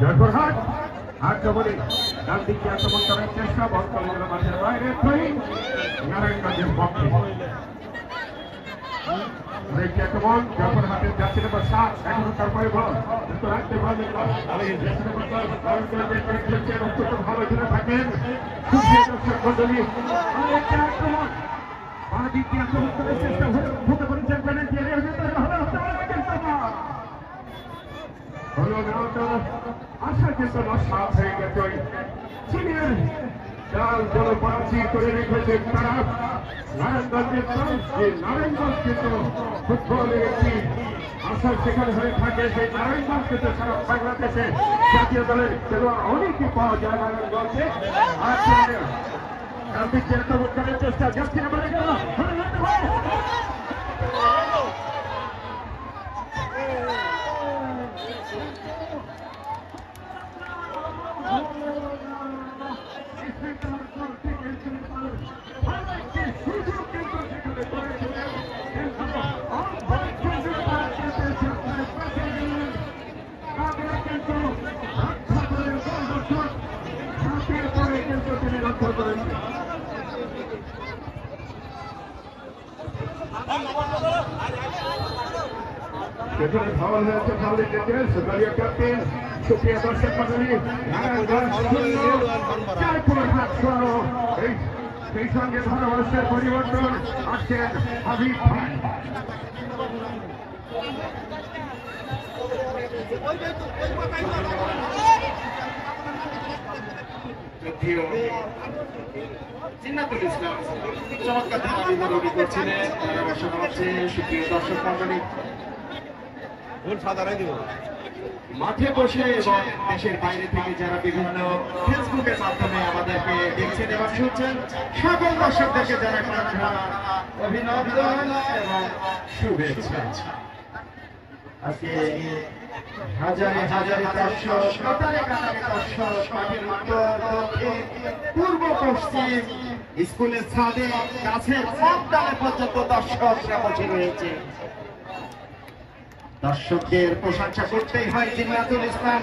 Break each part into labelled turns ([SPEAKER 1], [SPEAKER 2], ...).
[SPEAKER 1] জয়পুরহাট আক্রমণে ডান দিকে আক্রমণ করার চেষ্টা বর্তমানে মাঠের বাইরে নারায়ণগঞ্জের পক্ষে আক্রমণ জয়পুরহাটের যাচ্ছে নম্বর 7 এখনো তারপরে বল কিন্তু রাখতে পারবেন অত্যন্ত ভালো খেলে থাকেন দর্শক মন্ডলী আক্রমণ বাঁদিকে আক্রমণ করার চেষ্টা হতে করেছেন আশা কিন্তু নষ্ট হয়ে গেছে সিনিয়র ডাল জলপ্রাচীর করে রেখেছে তারা নারায়ণগঞ্জের নারায়ণগঞ্জ কিন্তু ফুটবলের একটি আশা সেখানে হয়ে থাকে সেই নারায়ণগঞ্জ কিন্তু সারা বাংলাদেশে জাতীয় দলের খেলোয়াড় অনেকই পাওয়া যায় নারায়ণগঞ্জে আর করার চেষ্টা যাচ্ছি না বলে গেল সেখানে ফাউল হয়েছে ফাউলের ডিটেলস দলীয় ক্যাপ্টেন সুপ্রিয় দর্শক মন্ডলী সেই সঙ্গে ধারাভাষ্যের পরিবর্তন আসছেন হাবিব ভাই
[SPEAKER 2] জিন্নাতুল ইসলাম চমৎকার ধারাবাহিক করছিলেন ধারাভাষ্য হচ্ছে সুপ্রিয় দর্শক মন্ডলী মাঠে বসে এবং দেশের বাইরে থেকে যারা বিভিন্ন ফেসবুকের মাধ্যমে আমাদেরকে দেখছেন এবং শুনছেন সকল দর্শকদেরকে যারা অভিনন্দন এবং শুভেচ্ছা। আজকে হাজারে হাজারে দর্শক কাতারে কাতারে দর্শক মাঠের দক্ষিণ পূর্ব পশ্চিম স্কুলের ছাদে গাছের সন্তানে পর্যন্ত দর্শকরা বসে রয়েছে। দর্শকদের প্রশংসা করতেই হয় জিন্নাতুল ইসলাম।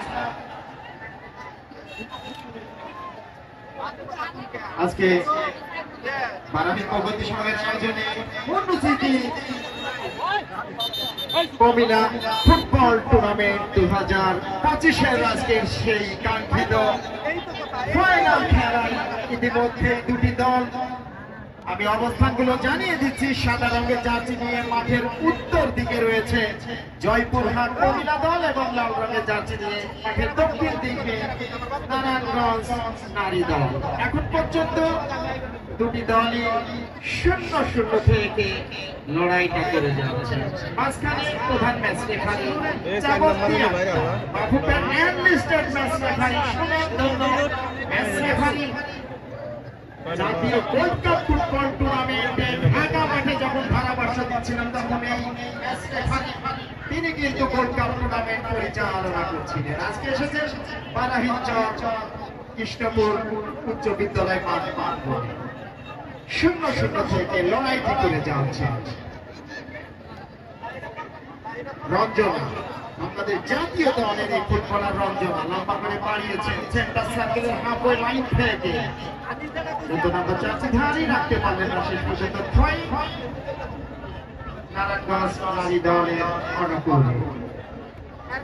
[SPEAKER 2] আজকে বারাবী প্রগতি সংঘের আয়োজনে মন্ডুস্মৃতি কমিলা ফুটবল টুর্নামেন্ট 2025-এর আজকের সেই কাঙ্ক্ষিত ফাইনাল খেলায় ইতিমধ্যে দুটি দল আমি অবস্থানগুলো জানিয়ে দিচ্ছি। সাদা রঙের জার্সি নিয়ে মাঠের উত্তর দিকে রয়েছে জয়পুরহাট মহিলা দল এবং লাল রঙের জার্সি নিয়ে মাঠের দক্ষিণ দিকে নারায়ণগঞ্জ নারী দল। এখন পর্যন্ত দুটি দলই 0-0 থেকে লড়াইটা করে যাচ্ছে। মাঝখানে প্রধান ম্যাচ রেফারি জাতীয় গোল্ড কাপ ফুটবল টুর্নামেন্টে ঢাকা মাঠে যখন ধারাভাষ্য দিচ্ছিলাম তখন এই ম্যাচ রেফারি তিনি কিন্তু গোল্ড কাপ টুর্নামেন্ট পরিচালনা করছিলেন। আজকে এসেছে বারাহিনচর কৃষ্ণপুর উচ্চ বিদ্যালয় মাঠ 0-0 থেকে লড়াইটি করে যাচ্ছে। রঞ্জনা আমাদের জাতীয় দলের এই ফুটবলার রঞ্জনা লম্বা করে পাড়িয়েছেন সেন্টার সার্কেলের হাফওয়ে লাইন থেকে কিন্তু নাম্বার 4 ধারি রাখতে পারলেন না শেষ পর্যন্ত। নারায়ণগঞ্জ নারী দলের অনুকূলে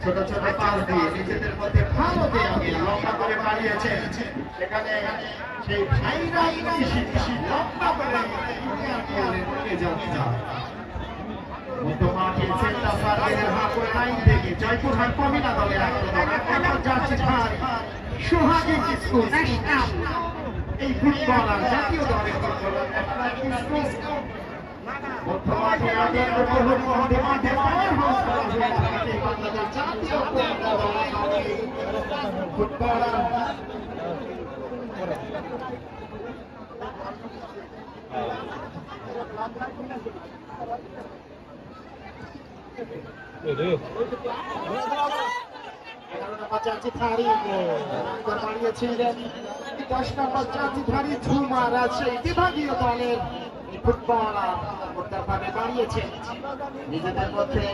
[SPEAKER 2] ছোট ছোট পাস দিয়ে নিজেদের মধ্যে ভালো দিয়ে লম্বা করে পাড়িয়েছেন। সেখানে সেই ভাইরাল লম্বা করে মধ্যমাঠে সেন্টার সার্কেলের হাফওয়ে লাইন থেকে জয়পুরহাট মহিলা দলের আক্রমণ যাচ্ছে সোহাগী স্কুল ন্যাশনাল এই ফুটবলার জাতীয় দলের ফুটবলার মধ্যমাঠে আগের মধ্যমাঠে পাওয়ার হাউস করা হয়ে থাকে বাংলাদেশ জাতীয় ফুটবলার বাড়িয়েছিলেন 10 নম্বর জাতিধারী ঝুমা রাজশাহী বিভাগীয় দলের ফুটবল ভাবে বাড়িয়েছেন নিজেদের মধ্যে।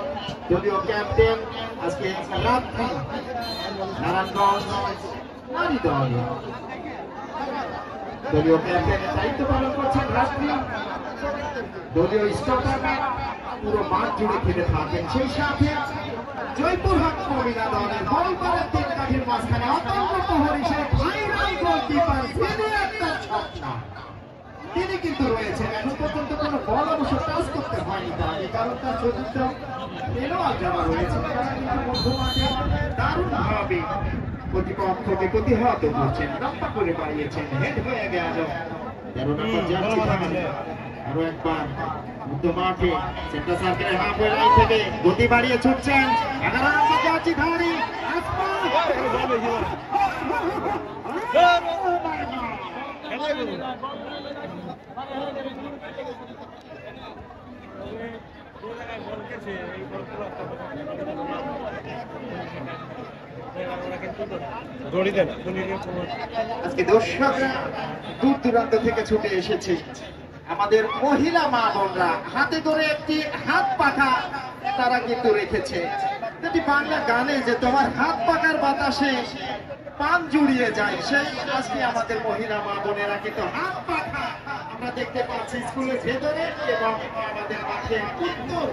[SPEAKER 2] দলীয় ক্যাপ্টেন আজকে রাত্রি নারায়ণগঞ্জ নারী দল দলীয় ক্যাপ্টেনের দায়িত্ব পালন করছেন রাত্রি। দলীয় স্টপারম্যান পুরো মাঠ জুড়ে খেলে থাকেন। সেই সাথে জয়পুরহাট মহিলা দলের বল করার তিন কাঠির মাঝখানে অত্যন্ত প্রহরী সে ফাইনাল গোলকিপার তিনি কিন্তু রয়েছেন। এখন পর্যন্ত কোনো বল অবশ্য টাচ করতে হয়নি তাকে, কারণ তার চতুর্থ খেলোয়াড় যারা রয়েছে তারা কিন্তু মধ্যমাঠে দারুণভাবে প্রতিপক্ষকে প্রতিহত করছেন, রক্ষা করে বাড়িয়েছেন। হেড হয়ে গেল 13 নম্বর জার্সি আরো একবার মধ্যমাঠে সেন্টার সার্কেলের হাফওয়ে লাইন থেকে গতি বাড়িয়ে ছুটছেন 11 নম্বর জার্সি ধারী আজকে দর্শকরা দূর দূরান্ত থেকে ছুটে এসেছে। আমাদের মহিলা মা বোনরা হাতে করে একটি হাত পাখা তারা কিন্তু রেখেছে, যেটি বাংলা গানে যে তোমার হাত পাখার বাতাসে পান জুড়িয়ে যায়, সেই আজকে আমাদের মহিলা মা বোনেরা কিন্তু হাত পাখা আমরা দেখতে পাচ্ছি স্কুলের ভেতরে এবং আমাদের মাঠে উত্তর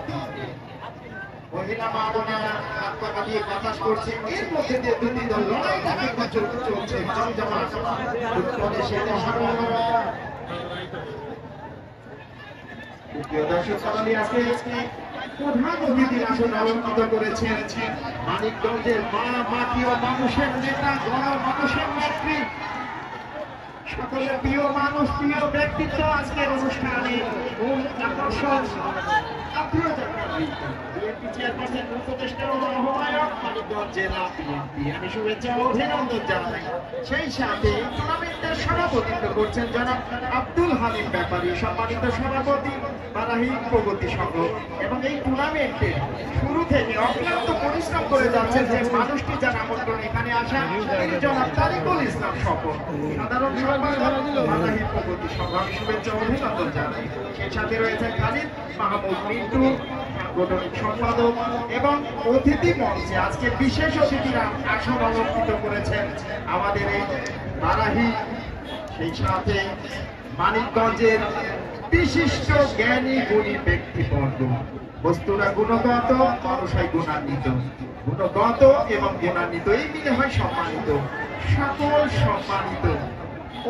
[SPEAKER 2] মহিলা মা বোনেরা হাত পাখা দিয়ে বাতাস করছে। এর মধ্যে দিয়ে দুটি দল লড়াই চলছে জমজমাট ফুটবলে সেটা দর্শক সবাই আজকে প্রধান অতিথির আসন অলঙ্কৃত করেছেন মানিকগঞ্জের মা মাটি ও মানুষের নেতা গণমানুষের নেত্রী সকলের প্রিয় মানুষ প্রিয় ব্যক্তিত্ব আজকের অনুষ্ঠানে মূল আকর্ষণ আপনারা জানেন বিএনপি চেয়ারপারসন উপদেষ্টার আহ্বায়ক মানিকগঞ্জ জেলা বিএনপি আমি শুভেচ্ছা ও অভিনন্দন জানাই। সেই সাথে টুর্নামেন্টের সভাপতিত্ব করছেন জনাব আব্দুল হালিম ব্যাপারী সম্মানিত সভাপতি বারাহি প্রগতি সংঘ এবং এই টুর্নামেন্টে শুরু থেকে অক্লান্ত পরিশ্রম করে যাচ্ছেন যে মানুষটি যার আমন্ত্রণ এখানে আসা তিনি জনাব তারিকুল ইসলাম স্বপন সাধারণ সম্পাদক বারাহি প্রগতি সংঘ আমি শুভেচ্ছা ও অভিনন্দন জানাই। সেই সাথে রয়েছেন খালিদ মাহমুদ মিন্টু সাংগঠনিক সম্পাদক এবং অতিথি মঞ্চে আজকে বিশেষ অতিথিরা আসন অলঙ্কৃত করেছেন আমাদের এই বারাহি, সেই সাথে মানিকগঞ্জের বিশিষ্ট জ্ঞানী গুণী ব্যক্তিবর্গ। বস্তুরা গুণগত, মানুষই গুণান্বিত, গুণগত এবং গুণান্বিত এই মিলে হয় সম্মানিত। সকল সম্মানিত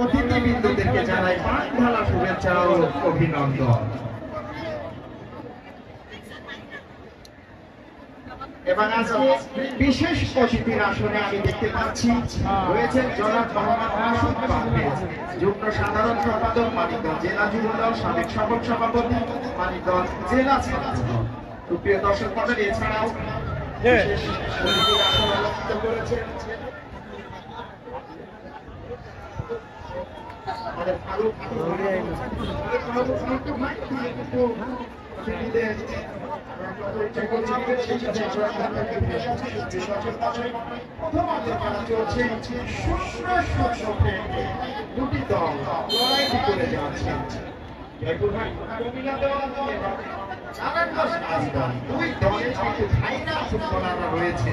[SPEAKER 2] অতিথিবৃন্দদেরকে জানাই প্রাণ ঢালা শুভেচ্ছা ও অভিনন্দন। এবং আজকে বিশেষ অতিথির আসনে আমি দেখতে পাচ্ছি রয়েছেন জনাব মোহাম্মদ মাসুদ পারভেজ, যুগ্ম সাধারণ সম্পাদক মানিকগঞ্জ জেলা যুবদল, সাবেক সফল সভাপতি মানিকগঞ্জ জেলা ছাত্রদল। প্রিয় দর্শক মণ্ডলী, এছাড়াও বিশেষ অতিথির আসন অলঙ্কৃত করেছেন আমাদের ফারুক দুটি দল লড়াইটি করে যাচ্ছে। দুই দলের কিন্তু ফাইনাল ফুটবলাররা রয়েছে।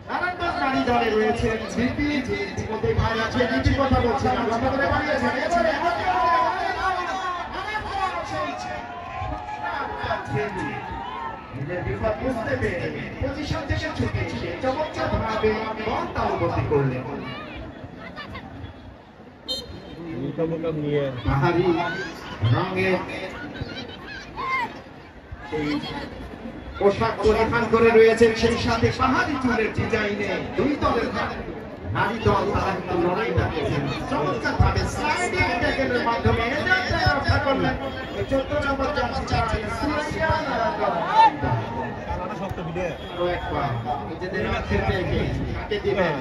[SPEAKER 2] নারায়ণগঞ্জ নারী দলে রয়েছেন জিপি, যে ইতিমধ্যে ভাই আছে জিপির কথা বলছিলাম, নিজের বিপদ বুঝতে পেরে পজিশন থেকে ছুটে এসে চমৎকার ভাবে বল তালুবন্দী করলেন। পাহাড়ি রঙের এই পোশাক পরিধান করে রয়েছেন, সেই সাথে পাহাড়ি চুলের ডিজাইনে দুই দলের নারী দল তারা কিন্তু লড়াইটা করেছেন চমৎকার ভাবে স্লাইডিং ট্যাকেলের মাধ্যমে রক্ষা করলেন 14 নম্বর জার্সি সুরাইয়া নারায়ণগঞ্জ। আরো একবার নিজেদের মধ্যে থেকে হাতে দিলেন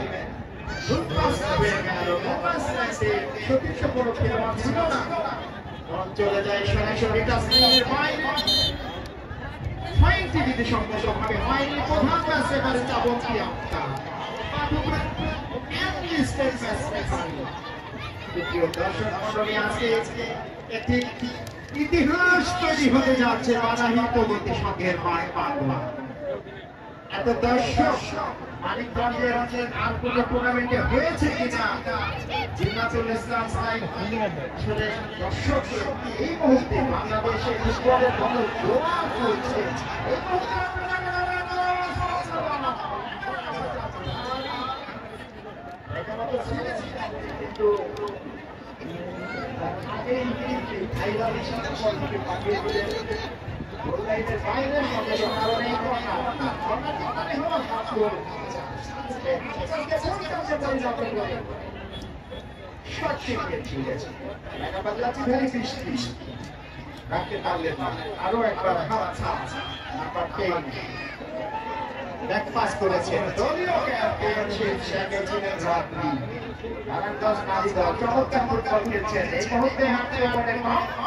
[SPEAKER 2] সতীর্থ কোনো খেলোয়াড় ছিল না, চলে যায় সরাসরি টাস্কিনের বাইরে। ফাইনটি দিতে সম্পূর্ণভাবে হয়নি, প্রধান ম্যাচ এবারে চাবকি আক্তার দ্বিতীয় দর্শক মন্ডলী আজকে একটি ইতিহাস তৈরি হতে যাচ্ছে বানাহী প্রগতি সংঘের মায়ের বাংলা। এত দর্শক মানিকগঞ্জের আর কোন টুর্নামেন্টে হয়েছে কিনা জিন্নাতুল ইসলাম সাহেব আসলে দর্শক এই মুহূর্তে বাংলাদেশে ফুটবলের বড় জোয়ার চলছে। এই কিন্তু রাখতে পারলেন না, আরো একবার ব্যাকপাস করেছেন দলীয় ক্যাপ্টেন চমৎকার ফুটবল খেলছেন। এই মুহূর্তে হাতে ওপরে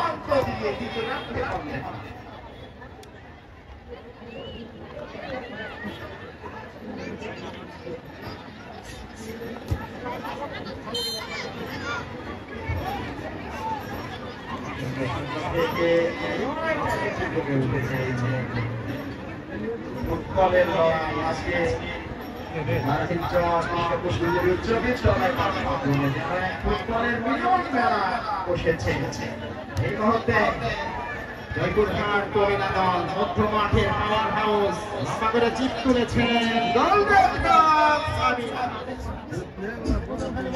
[SPEAKER 2] অন্ত দিয়ে কিছু রাখতে পারলেন। ফুটবলের লড়াই আজকে ফুটবলের মিলন মেলা বসেছে। এই মুহূর্তে জয়পুরহাট কবিনা দল মধ্য মাঠের পাওয়ার হাউস লম্বা করে জিত তুলেছেন।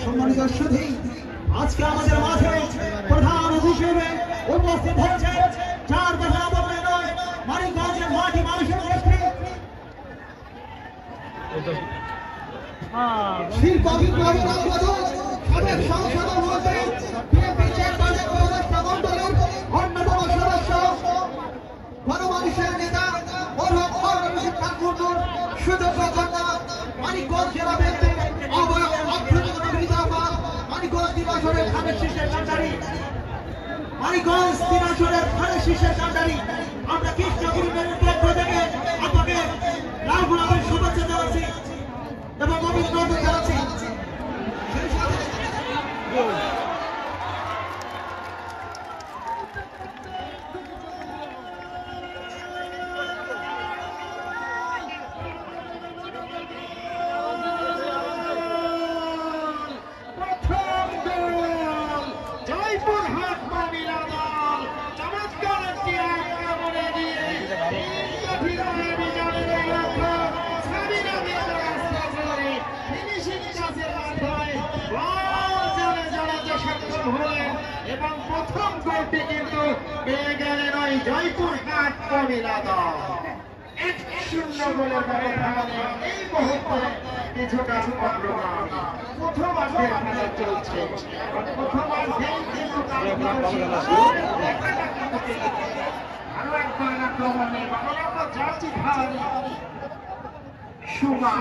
[SPEAKER 3] সম্মানিত সুধী, আজকে আমাদের মাঠে প্রধান হিসেবে উপস্থিত হয়েছে চার দেখা বললে নয় মানিকগঞ্জের মাটি মানুষের গোষ্ঠী শিল্প বিপ্লবের অগ্রদূত সাবেক সংসদ মন্ত্রী বিএনপি চেয়ারম্যানের উপদেষ্টা মণ্ডলীর অন্যতম সদস্য গণমানুষের নেতা ঠাকুর সুযোগ্য কন্যা মানিকগঞ্জ জেলা বিএনপির মানিকগঞ্জ দিনাজপুরের ধানের শীষের কান্ডারি মানিকগঞ্জ দিনাজপুরের ধানের শীষের কান্ডারি আমরা কৃষ্ণগুরুদের পক্ষ থেকে আপনাকে লাল গোলাপের শুভেচ্ছা জানাচ্ছি এবং অভিনন্দন জানাচ্ছি। সেই সাথে
[SPEAKER 2] এবং প্রথম গোলটি কিন্তু পেয়ে গেলেন ওই জয়পুরহাট কবিরা দল। 1-0 গোলের ব্যবধানে এই মুহূর্তে কিছুটা অগ্রগামী। প্রথমার্ধের খেলা চলছে, প্রথমার্ধেই কিন্তু আরো একবার আক্রমণে জার্সি ধারী সুমা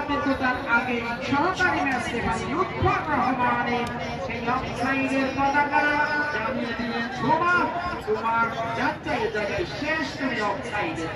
[SPEAKER 2] কিন্তু তার আগে সহকারী ম্যাচ রেফারি লুৎফর রহমানের সেই অফসাইডের পতাকা জানিয়ে দিলেন সুমা। সুমার যাত্রায় জায়গায় শেষ তুমি অফসাইডের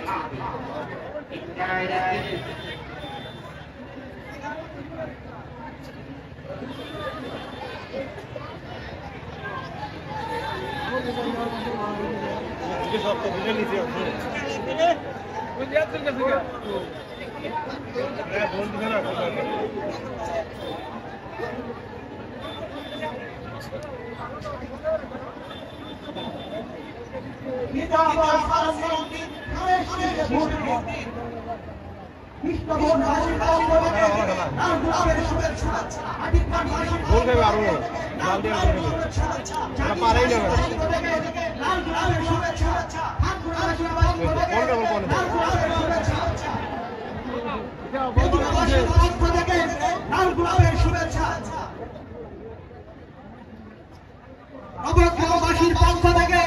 [SPEAKER 2] নবগ্রামবাসীর পক্ষ থেকে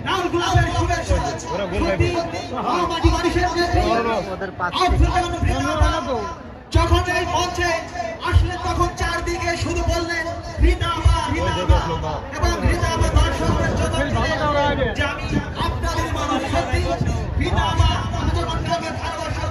[SPEAKER 2] লাল গোলাপের শুভেচ্ছা। যখন এই মঞ্চে আসলে তখন চারদিকে শুধু বললেন এবং দর্শকদের জন্য যে আমি আপনাদের মানুষ সত্যি ভালোবাসা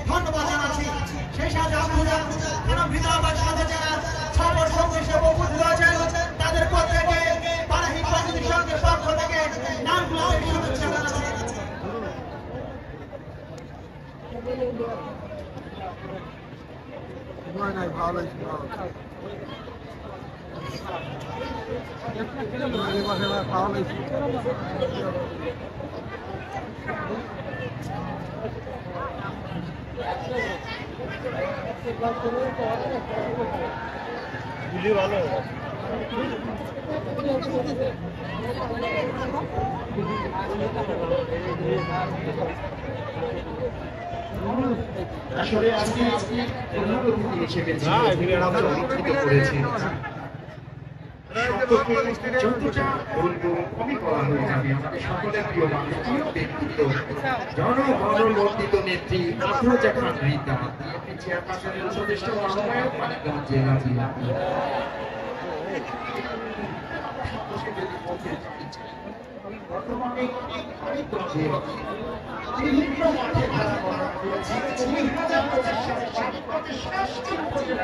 [SPEAKER 3] ধন্যবাদ জানাচ্ছি। সেই সাথে আপনারা বিধাবাদ সাথে যারা সফর সঙ্গে সে উপস্থিত হয়েছেন তাদের প্রত্যেকে বারাহি প্রাকৃতিক সঙ্গের পক্ষ থেকে নামগুলো শুভেচ্ছা জানাচ্ছি।
[SPEAKER 2] আসলে আজকে প্রধান অতিথি হিসেবে অলঙ্কৃত করেছেন যতটা বলবো কমই করা হয়ে যাবে। আমাদের সকলের প্রিয় মানুষ ব্যক্তিত্ব জনগণমন্ডিত নেত্রী আফরোজা খান রিতা চেয়ারপারসনের উপদেষ্টা আহ্বায়ক মানিকগঞ্জ জেলা বিএনপি। বর্তমানে মানিকগঞ্জে বিভিন্ন মাঠে খেলা করা হয়েছে। 2025 সালে শ্রেষ্ঠ উপজেলা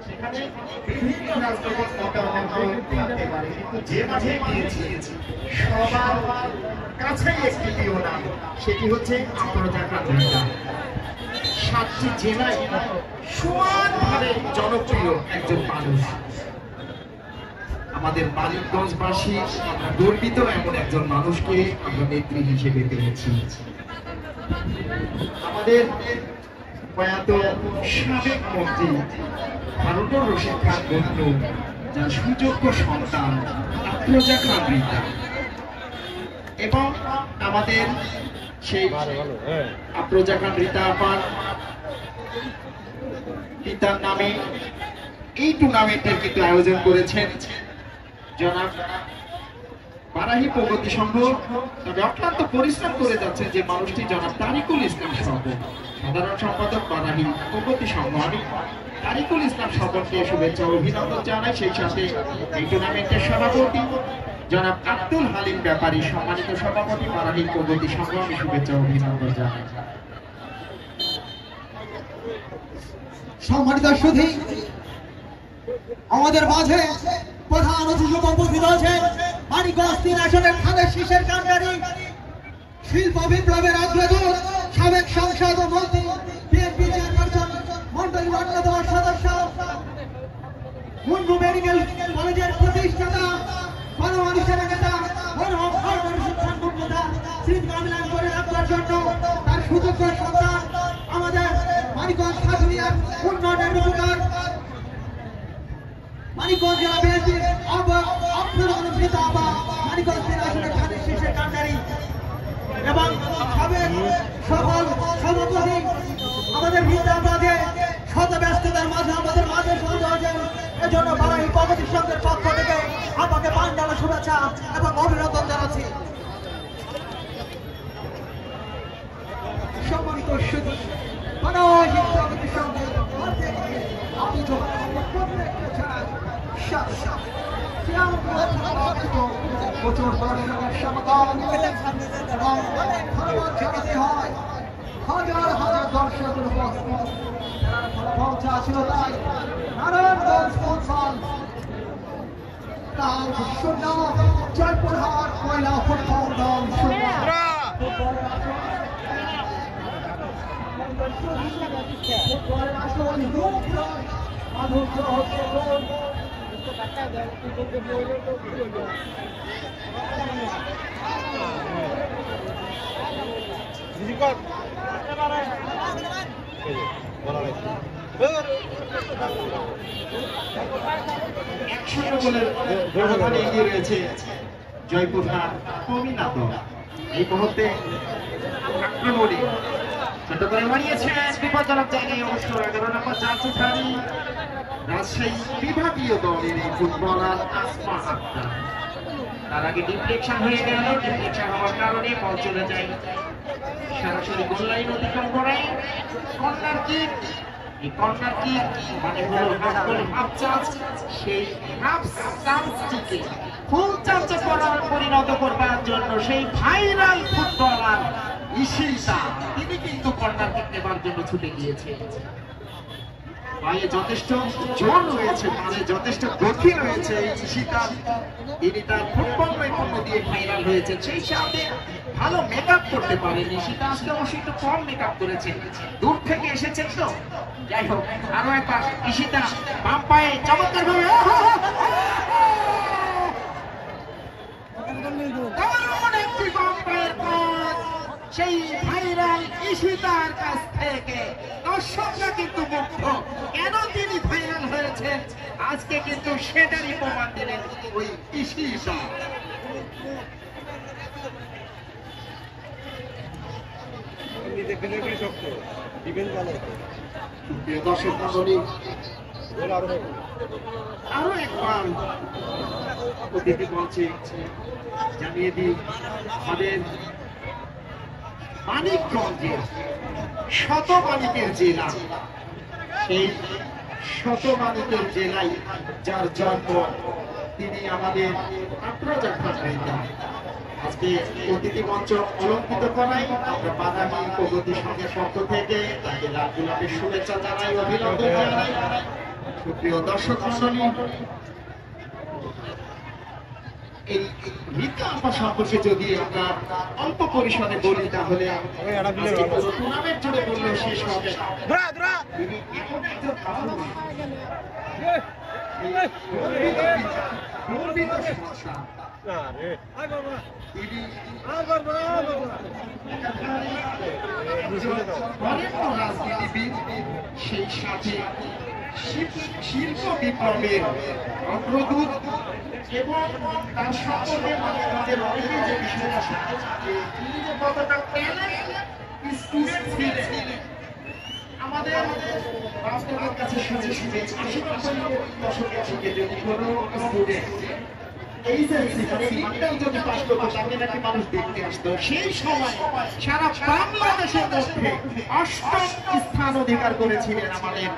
[SPEAKER 2] সেখানে বিভিন্ন রাজনৈতিক মতামত থাকতে পারে, কিন্তু যে মাঠে গিয়েছি সবার কাছেই একটি প্রিয় নাম, সেটি হচ্ছে আফরোজা খান রিতা। 7টি জেলায় সমানভাবে জনপ্রিয় একজন মানুষ। আমাদের মানিকগঞ্জবাসী আমরা গর্বিত এমন একজন মানুষকে আমরা নেত্রী হিসেবে পেয়েছি। আমাদের প্রয়াত সাবেক মন্ত্রী ভারতের রশিদ খান বন্ধু যার সুযোগ্য সন্তান আফরোজা খান রিতা, এবং আমাদের সেই আফরোজা খান রিতা আপার পিতার নামে এই টুর্নামেন্টের কিন্তু আয়োজন করেছেন জনাব বারাহি প্রগতি সংঘ। তবে অক্লান্ত পরিশ্রম করে যাচ্ছেন যে মানুষটি জনাব তারিকুল ইসলাম স্বপন, সাধারণ সম্পাদক বারাহি প্রগতি সংঘ। আমি তারিকুল ইসলাম স্বপনকে শুভেচ্ছা ও অভিনন্দন জানাই। সেই সাথে এই টুর্নামেন্টের সভাপতি জনাব আব্দুল হালিম ব্যাপারী, সম্মানিত সভাপতি বারাহি প্রগতি সংঘ, আমি শুভেচ্ছা ও অভিনন্দন জানাই।
[SPEAKER 3] সম্মানিত সুধী, আমাদের মাঝে প্রধান অতিথি উপস্থিত হয়েছেন মানিকগঞ্জ 3 আসনের খালেদ শীষের কান্ডারি, শিল্প বিপ্লবের অগ্রদূত, সাবেক সংসদ ও মন্ত্রী, বিএনপি চেয়ারপারসন মন্ডলীর অন্যতম সদস্য, মুন্ডু মেডিকেল কলেজের প্রতিষ্ঠাতা, গণমানুষের নেতা, শৃঙ্খলা মিলান করে রাখার জন্য তার সুযোগ্য সন্তান, আমাদের মানিকগঞ্জ খাতুরিয়ার উন্নয়নের রূপকার, মানিকগঞ্জ জেলা বিএনপির মানিকগঞ্জ 3 আসনের খালেদ শীষের কান্ডারি এবং সাবেক সকল সভাপতি, আমাদের ভিড়ার মাঝে শত ব্যস্ততার মাঝে আমাদের মাঝে শুরু হয়েছেন। এজন্য বারাহি প্রগতি সংঘের পক্ষ থেকে আমাকে পান্ডালা শুভেচ্ছা এবং অভিনন্দন জানাচ্ছি। সম্মানিত সুধী, বারাহি প্রগতি সংঘের আমি প্রচুর দর্শকের সমাগম এবং ধন্যবাদ জানাতে হয় হাজার হাজার দর্শকের উপস্থিতি পৌঁছা ছিল। তাই নারায়ণগঞ্জ ফুটবল তার শূন্য, জয়পুরহাট মহিলা ফুটবল দল শূন্য।
[SPEAKER 2] ব্যবধানে এগিয়ে রয়েছে জয়পুরহাট কমিনা দল। এই মুহূর্তে আক্রমণে ছোট করে মারিয়েছেন বিপজ্জনক জায়গায় অবশ্য 11 নম্বর জার্সি ধারী রাজশাহী বিভাগীয় দলের এই ফুটবলার আসমা আক্তার। তার আগে ডিফ্লেকশন হয়ে গেল, ডিফ্লেকশন হওয়ার কারণে বল চলে যায় সরাসরি গোল লাইন অতিক্রম করে। কর্নার কিক, এই কর্নার কিক মানে হলো হাফ চান্স, সেই হাফ চান্সটিকে ফুল চান্সে পরিণত করবার জন্য সেই ভাইরাল ফুটবলার ইশিতা তিনি কিন্তু কর্নার কিক নেবার জন্য ছুটে গিয়েছেন। পায়ে যথেষ্ট জোর রয়েছে, পায়ে যথেষ্ট গতি রয়েছে এই ইশিতা। তিনি তার ফুটবল নৈপুণ্য দিয়ে ভাইরাল হয়েছে, সেই সাথে ভালো মেকআপ করতে পারেন ইশিতা। আজকে অবশ্যই একটু কম মেকআপ করেছেন, দূর থেকে এসেছেন তো। যাই হোক, আরো একবার ইশিতা বাম পায়ে চমৎকার ভাবে সেই ভাইরাল ইশিতার কাছ থেকে দর্শকরা কিন্তু মুগ্ধ। কেন তিনি ভাইরাল হয়েছেন আজকে কিন্তু সেটারই প্রমাণ দিলেন ওই ইশিতা। দর্শক মণ্ডলী আরো একবার অতিথি মঞ্চে জানিয়ে দিই, আমাদের মানিকগঞ্জের শতমানিকের জেলা, সেই শতমানিকের জেলায় যার জন্ম তিনি আমাদের আফরোজা খান ভাইয়া। আজকে অতিথি মঞ্চ অলঙ্কৃত করাই আমরা বাদামি প্রগতি সংঘের পক্ষ থেকে তাকে লাল গোলাপের শুভেচ্ছা জানাই, অভিনন্দন জানাই। সুপ্রিয় দর্শক মণ্ডলী, এই মিথ্যা আপা সম্পর্কে যদি আমরা অল্প পরিসরে বলি তাহলে টুর্নামেন্ট জুড়ে বললেও শেষ হবে। তিনি এমন একজন রাজনীতিবিদ, সেই সাথে শিল্প বিপ্লবের অগ্রদূত এবং তার সম্পর্কে আমাদের অনেকেই যে বিষয়টা তিনি যে কতটা স্টুডেন্ট ছিলেন আমাদের বাস্তবের কাছে শুনে শুনে 80-90 দশকের দিকে যদি কোনো স্টুডেন্ট যদি পাস করতো তাকে নাকি মানুষ দেখতে আসতো। সেই সময় সারা বাংলাদেশের মধ্যে 8ম স্থান অধিকার করেছিলেন আমাদের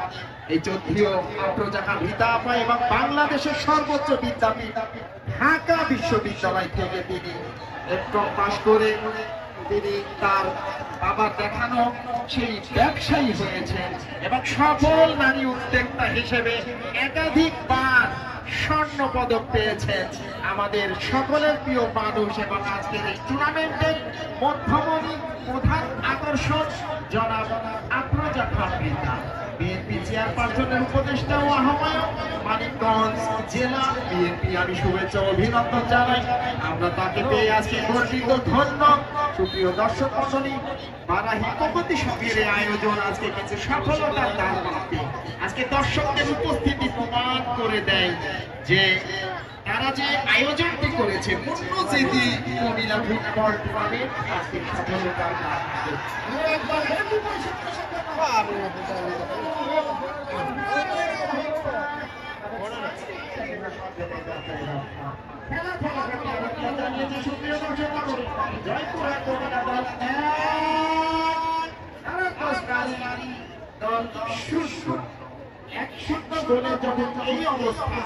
[SPEAKER 2] এই যদিও আফরোজা খান রীতা আপা এবং বাংলাদেশের সর্বোচ্চ বিদ্যাপীঠ ঢাকা বিশ্ববিদ্যালয় থেকে তিনি এমকম পাস করে তিনি তার বাবার দেখানো সেই ব্যবসায়ী হয়েছেন এবং সফল নারী উদ্যোক্তা হিসেবে একাধিকবার স্বর্ণ পদক পেয়েছেন আমাদের সকলের প্রিয় মানুষ। এবং আজকের এই টুর্নামেন্টের মধ্যমণি প্রধান আকর্ষণ জনাব আফরোজা খান রীতা, বিএনপি চেয়ারপারসনের উপদেষ্টা ও আহ্বায়ক, মানিকগঞ্জ জেলা বিএনপি। আমি শুভেচ্ছা অভিনন্দন জানাই, আমরা তাকে পেয়ে আজকে গর্বিত ধন্য। সুপ্রিয় দর্শক মণ্ডলী, বারাহি প্রগতি সংঘের আয়োজন আজকে কিছু সফলতার দান পাবে। আজকে দর্শকদের উপস্থিতি প্রমাণ করে দেয় যে তারা যে আয়োজনটি করেছে পূর্ণজেতি মহিলা ফুটবল টুর্নামেন্ট আজকে সফলতার দান এই অবস্থা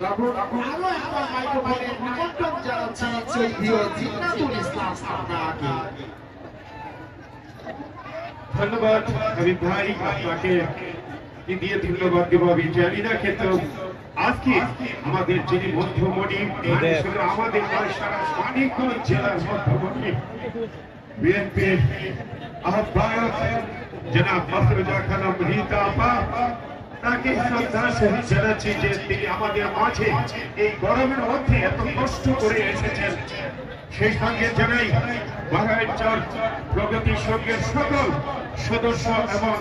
[SPEAKER 2] তখন আরো একবার মাইক্রোফোনের নিমন্ত্রণ জানাচ্ছি চৈধুরী জিন্নাতুল ইসলাম আপনাকে।
[SPEAKER 1] ধন্যবাদ হাবিব ভাই, আপনাকে কি দিয়ে ধন্যবাদ দেব আমি জানি না, কিন্তু আজকে আমাদের যিনি মধ্যমণি আমাদের মানিকগঞ্জ জেলার মধ্যমণি বিএনপির আহ্বায়ক জনাব আফরোজা খান রীতা আপা, তাকে শ্রদ্ধা সহিত জানাচ্ছি যে তিনি আমাদের মাঝে এই গরমের মধ্যে এত কষ্ট করে এসেছেন। সেই সঙ্গে জানাই বাঘাইচর প্রগতি সংঘের সকল সদস্য এবং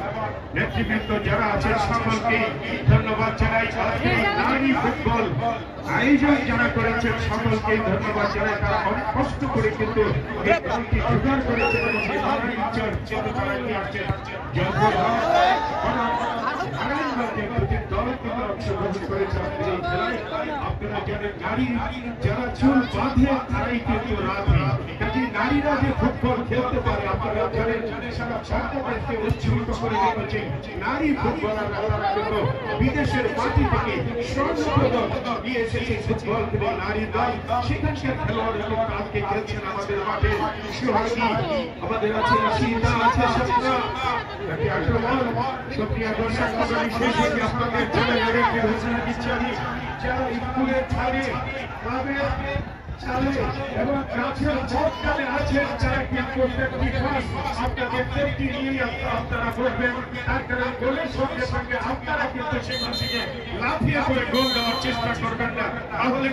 [SPEAKER 1] নেতৃবৃন্দ যারা আছেন সকলকে ধন্যবাদ জানাই। আজকে নারী ফুটবল আয়োজন যারা করেছেন সকলকে ধন্যবাদ জানাই। তারা অনেক কষ্ট করে কিন্তু এই দলটি জোগাড় করেছেন এবং এই বাঘাইচর কিন্তু তারা নিয়ে আসছেন। নারায়ণগঞ্জের দুটি দল কিন্তু অংশগ্রহণ করেছে এই খেলায়। আপনারা জানেন নারী যারা চুল বাঁধে তারাই কিন্তু রাধে। কাজে নারীরা যে ফুটবল খেলতে পারে আপনারা জানেন সারা বাংলাদেশকে উজ্জীবিত করে রেখেছে নারী ফুটবলাররা। তারা কিন্তু বিদেশের মাটি থেকে স্বর্ণপদক নিয়ে এসেছে ফুটবল খেলে নারী দল। সেখানকার খেলোয়াড়রা কিন্তু আজকে খেলছেন আমাদের মাঠে। সুহাগী আমাদের আছে, সীতা আছে, সপ্না সুপ্রিয়া দর্শক মণ্ডলী, সেই সঙ্গে আপনাদের জানাই আরেকটি ঘোষণা দিচ্ছি আমি, যারা স্কুলের ছাড়ে ক্লাবের চালে এবং গাছের মধ্যে আছেন যারা কিন্তু আপনাদের সেফটি নিয়ে আপনারা করবেন। তার কারণ গোলের সঙ্গে সঙ্গে আপনারা কিন্তু সেখান থেকে লাফিয়ে করে গোল দেওয়ার চেষ্টা করবেন না, তাহলে